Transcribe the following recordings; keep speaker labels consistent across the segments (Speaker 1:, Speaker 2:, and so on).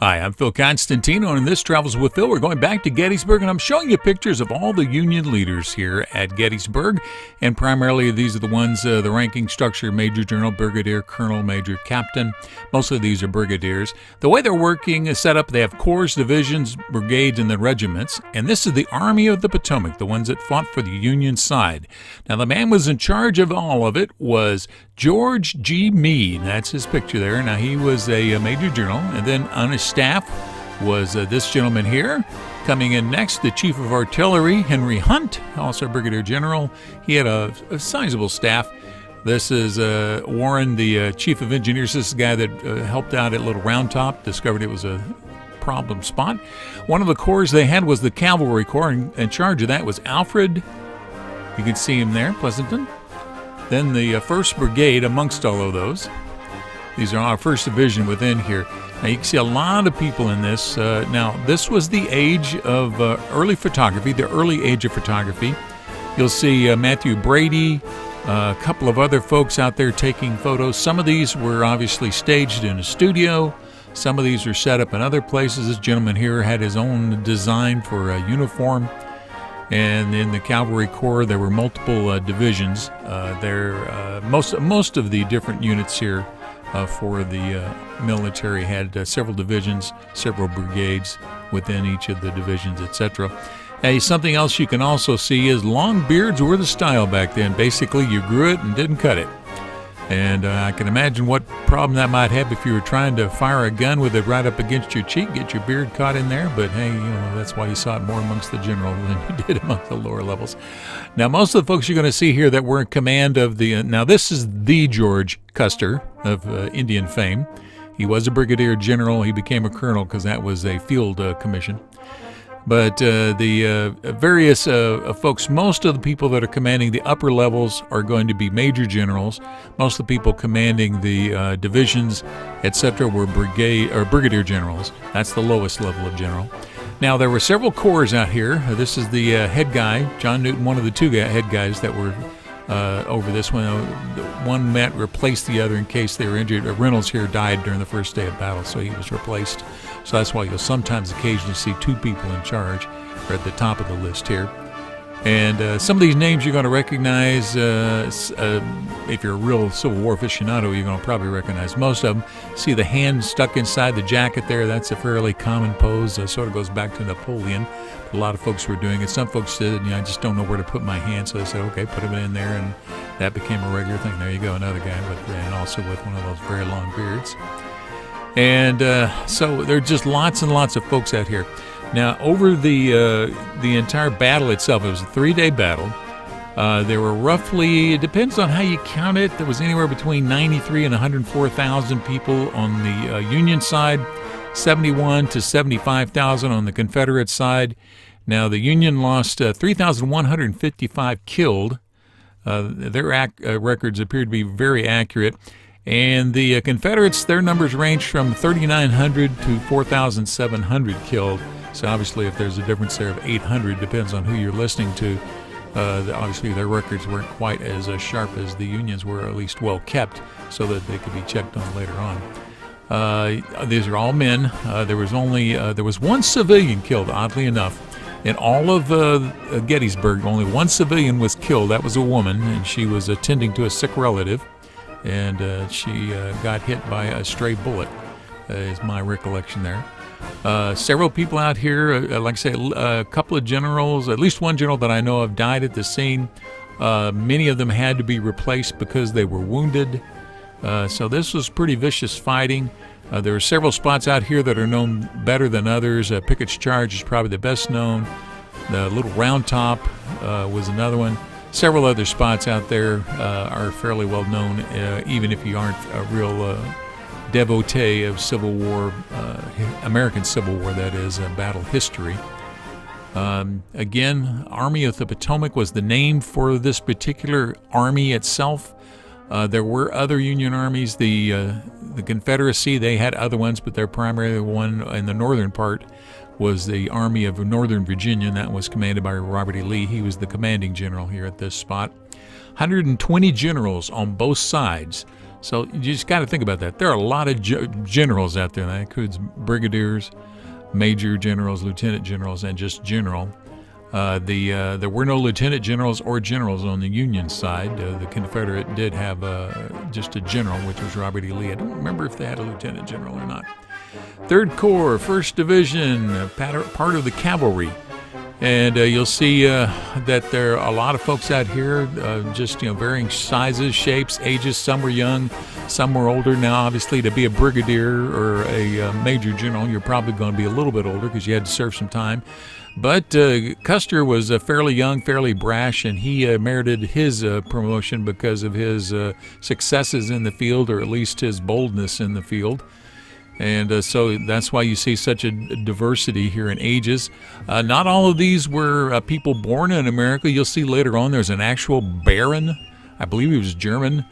Speaker 1: Hi, I'm Phil Constantino, and this Travels with Phil. We're going back to Gettysburg, and I'm showing you pictures of all the Union leaders here at Gettysburg. And primarily, these are the ones, the ranking structure: Major General, Brigadier, Colonel, Major, Captain. Most of these are brigadiers. The way they're working is set up, they have corps, divisions, brigades, and then regiments. And this is the Army of the Potomac, the ones that fought for the Union side. Now, the man who was in charge of all of it was George G. Meade. That's his picture there. Now, he was a major general, and then on his staff was this gentleman here. Coming in next, the Chief of Artillery, Henry Hunt, also a brigadier general. He had a sizable staff. This is Warren, the Chief of Engineers. This is the guy that helped out at Little Round Top, discovered it was a problem spot. One of the corps they had was the Cavalry Corps, and in charge of that was Alfred. You can see him there, Pleasanton. Then the 1st Brigade amongst all of those. These are our 1st Division within here. Now you can see a lot of people in this. Now this was the age of early photography, the early age of photography. You'll see Matthew Brady, a couple of other folks out there taking photos. Some of these were obviously staged in a studio. Some of these are set up in other places. This gentleman here had his own design for a uniform. And in the Cavalry Corps, there were multiple divisions. Most of the different units here for the military had several divisions, several brigades within each of the divisions, etc. Something else you can also see is long beards were the style back then. Basically, you grew it and didn't cut it. And I can imagine what problem that might have if you were trying to fire a gun with it right up against your cheek, get your beard caught in there. But hey, that's why you saw it more amongst the general than you did amongst the lower levels. Now, most of the folks you're going to see here that were in command of the, now this is the George Custer of Indian fame. He was a brigadier general. He became a colonel because that was a field commission. But the various folks, most of the people that are commanding the upper levels are going to be major generals. Most of the people commanding the divisions, etc., were brigadier generals. That's the lowest level of general. Now, there were several corps out here. This is the head guy, John Newton, one of the two head guys that were over this one. One replaced the other in case they were injured. Reynolds here died during the first day of battle, so he was replaced. So that's why you'll sometimes occasionally see two people in charge or at the top of the list here. And some of these names you're going to recognize. If you're a real Civil War aficionado, you're going to probably recognize most of them. See the hand stuck inside the jacket there? That's a fairly common pose. Sort of goes back to Napoleon. A lot of folks were doing it. Some folks said, I just don't know where to put my hand. So they said, okay, put them in there. And that became a regular thing. There you go, another guy and also with one of those very long beards. And so there are just lots and lots of folks out here. Now, over the entire battle itself, it was a 3-day battle. There were roughly, it depends on how you count it, there was anywhere between 93 and 104,000 people on the Union side, 71 to 75,000 on the Confederate side. Now, the Union lost 3,155 killed. Their records appear to be very accurate. And the Confederates, their numbers range from 3,900 to 4,700 killed. So obviously if there's a difference there of 800, depends on who you're listening to. Obviously their records weren't quite as sharp as the Unions were, at least well kept, so that they could be checked on later on. These are all men. There was one civilian killed, oddly enough. In all of Gettysburg, only one civilian was killed. That was a woman, and she was attending to a sick relative. And she got hit by a stray bullet, is my recollection there. Several people out here, like I say, a couple of generals, at least one general that I know of died at the scene. Many of them had to be replaced because they were wounded. So this was pretty vicious fighting. There are several spots out here that are known better than others. Pickett's Charge is probably the best known. The Little Round Top was another one. Several other spots out there are fairly well known, even if you aren't a real devotee of Civil War, American Civil War, that is, battle history. Again, Army of the Potomac was the name for this particular army itself. There were other Union armies. The Confederacy, they had other ones, but their primary one in the northern part was the Army of Northern Virginia, and that was commanded by Robert E. Lee. He was the commanding general here at this spot. 120 generals on both sides. So you just got to think about that. There are a lot of generals out there. That includes brigadiers, major generals, lieutenant generals, and just general. There were no lieutenant generals or generals on the Union side. The Confederate did have just a general, which was Robert E. Lee. I don't remember if they had a lieutenant general or not. 3rd Corps, 1st Division, part of the cavalry. And you'll see that there are a lot of folks out here, just varying sizes, shapes, ages. Some were young, some were older. Now, obviously, to be a brigadier or a major general, you're probably going to be a little bit older because you had to serve some time. But Custer was fairly young, fairly brash, and he merited his promotion because of his successes in the field, or at least his boldness in the field. And so that's why you see such a diversity here in ages. Not all of these were people born in America. You'll see later on there's an actual baron. I believe he was German.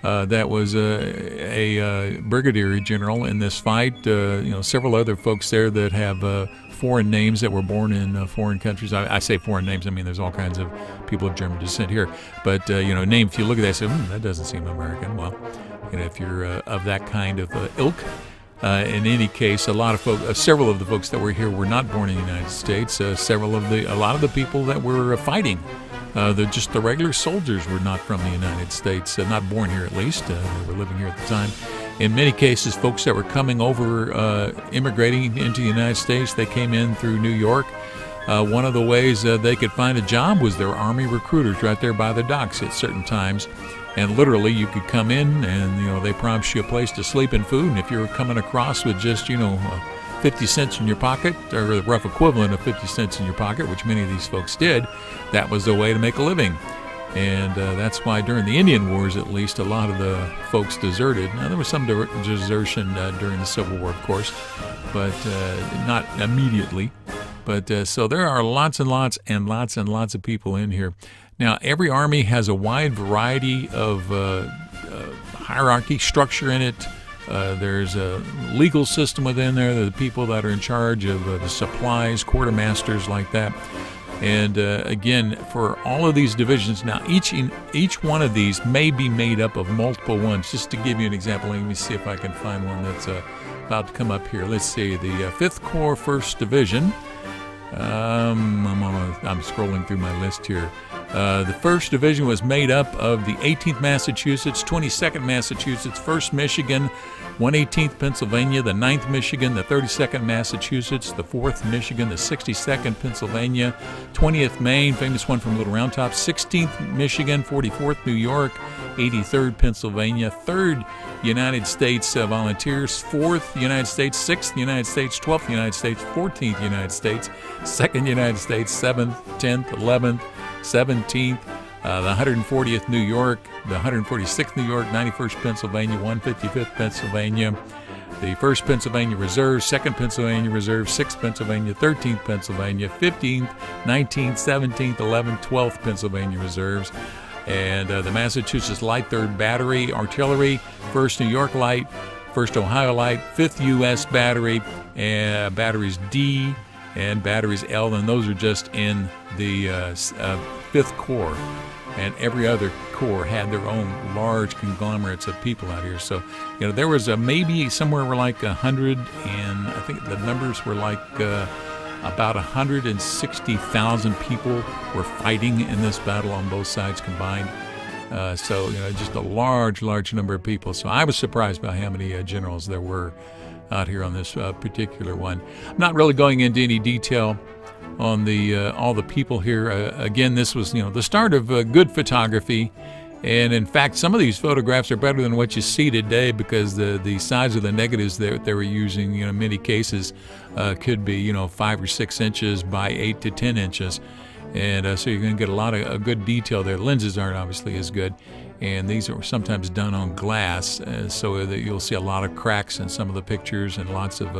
Speaker 1: That was a brigadier general in this fight. Several other folks there that have foreign names that were born in foreign countries. I say foreign names. I mean, there's all kinds of people of German descent here. But, name, if you look at that, say, that doesn't seem American. Well, if you're of that kind of ilk. In any case, a lot of several of the folks that were here were not born in the United States. A lot of the people that were fighting, the regular soldiers were not from the United States, not born here at least. They were living here at the time. In many cases, folks that were coming over, immigrating into the United States, they came in through New York. One of the ways they could find a job was there were Army recruiters right there by the docks at certain times. And literally, you could come in and, they promised you a place to sleep and food. And if you were coming across with just, 50 cents in your pocket, or the rough equivalent of 50 cents in your pocket, which many of these folks did, that was the way to make a living. And that's why during the Indian Wars, at least, a lot of the folks deserted. Now, there was some desertion during the Civil War, of course, but not immediately. But so there are lots and lots and lots and lots of people in here. Now, every army has a wide variety of hierarchy structure in it. There's a legal system within there. There are the people that are in charge of the supplies, quartermasters like that. And again, for all of these divisions, now each one of these may be made up of multiple ones. Just to give you an example, let me see if I can find one that's about to come up here. Let's see, the 5th Corps, 1st Division. I'm scrolling through my list here. The 1st Division was made up of the 18th Massachusetts, 22nd Massachusetts, 1st Michigan, 118th Pennsylvania, the 9th Michigan, the 32nd Massachusetts, the 4th Michigan, the 62nd Pennsylvania, 20th Maine, famous one from Little Round Top, 16th Michigan, 44th New York, 83rd Pennsylvania, 3rd United States Volunteers, 4th United States, 6th United States, 12th United States, 14th United States, 2nd United States, 7th, 10th, 11th, 17th, the 140th New York, the 146th New York, 91st Pennsylvania, 155th Pennsylvania, the 1st Pennsylvania Reserve, 2nd Pennsylvania Reserve, 6th Pennsylvania, 13th Pennsylvania, 15th, 19th, 17th, 11th, 12th Pennsylvania Reserves, and the Massachusetts Light 3rd Battery Artillery, 1st New York Light, 1st Ohio Light, 5th U.S. Battery, and batteries D and batteries L, and those are just in the 5th Corps. And every other corps had their own large conglomerates of people out here. So, there was maybe somewhere like 100, and I think the numbers were like about 160,000 people were fighting in this battle on both sides combined. So, just a large number of people. So I was surprised by how many generals there were out here on this particular one. I'm not really going into any detail on the all the people here. Again, this was the start of good photography, and in fact, some of these photographs are better than what you see today because the size of the negatives that they were using, in many cases, could be 5 or 6 inches by 8 to 10 inches, and so you're going to get a lot of good detail there. Lenses aren't obviously as good, and these are sometimes done on glass, so that you'll see a lot of cracks in some of the pictures and lots of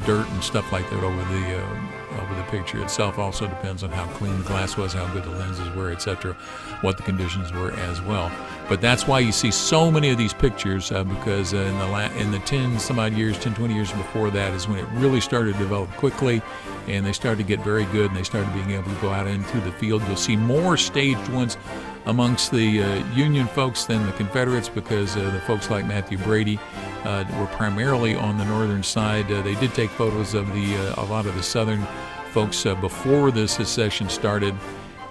Speaker 1: dirt and stuff like that over the picture itself. Also depends on how clean the glass was, how good the lenses were, etc., what the conditions were as well. But that's why you see so many of these pictures, because in the 10 some odd years, 10, 20 years before that is when it really started to develop quickly, and they started to get very good, and they started being able to go out into the field. You'll see more staged ones amongst the Union folks than the Confederates, because the folks like Matthew Brady were primarily on the northern side. They did take photos of a lot of the southern folks before the secession started,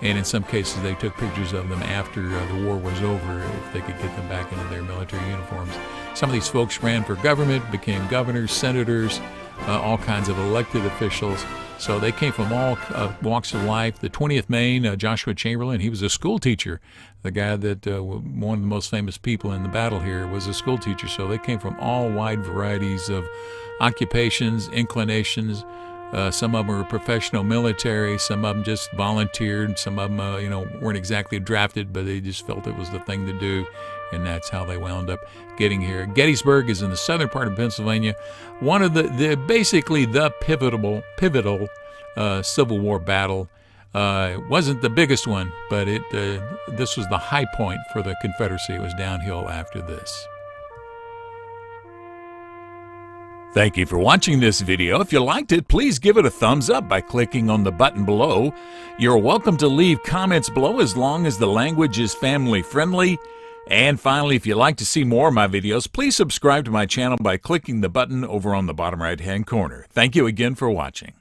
Speaker 1: and in some cases they took pictures of them after the war was over, if they could get them back into their military uniforms. Some of these folks ran for government, became governors, senators, all kinds of elected officials. So they came from all walks of life. The 20th Maine, Joshua Chamberlain, he was a school teacher. The guy that one of the most famous people in the battle here was a school teacher. So they came from all wide varieties of occupations, inclinations. Some of them were professional military. Some of them just volunteered. Some of them, weren't exactly drafted, but they just felt it was the thing to do. And that's how they wound up getting here. Gettysburg is in the southern part of Pennsylvania. One of basically the pivotal Civil War battle. It wasn't the biggest one, but this was the high point for the Confederacy. It was downhill after this. Thank you for watching this video. If you liked it, please give it a thumbs up by clicking on the button below. You're welcome to leave comments below as long as the language is family friendly. And finally, if you'd like to see more of my videos, please subscribe to my channel by clicking the button over on the bottom right-hand corner. Thank you again for watching.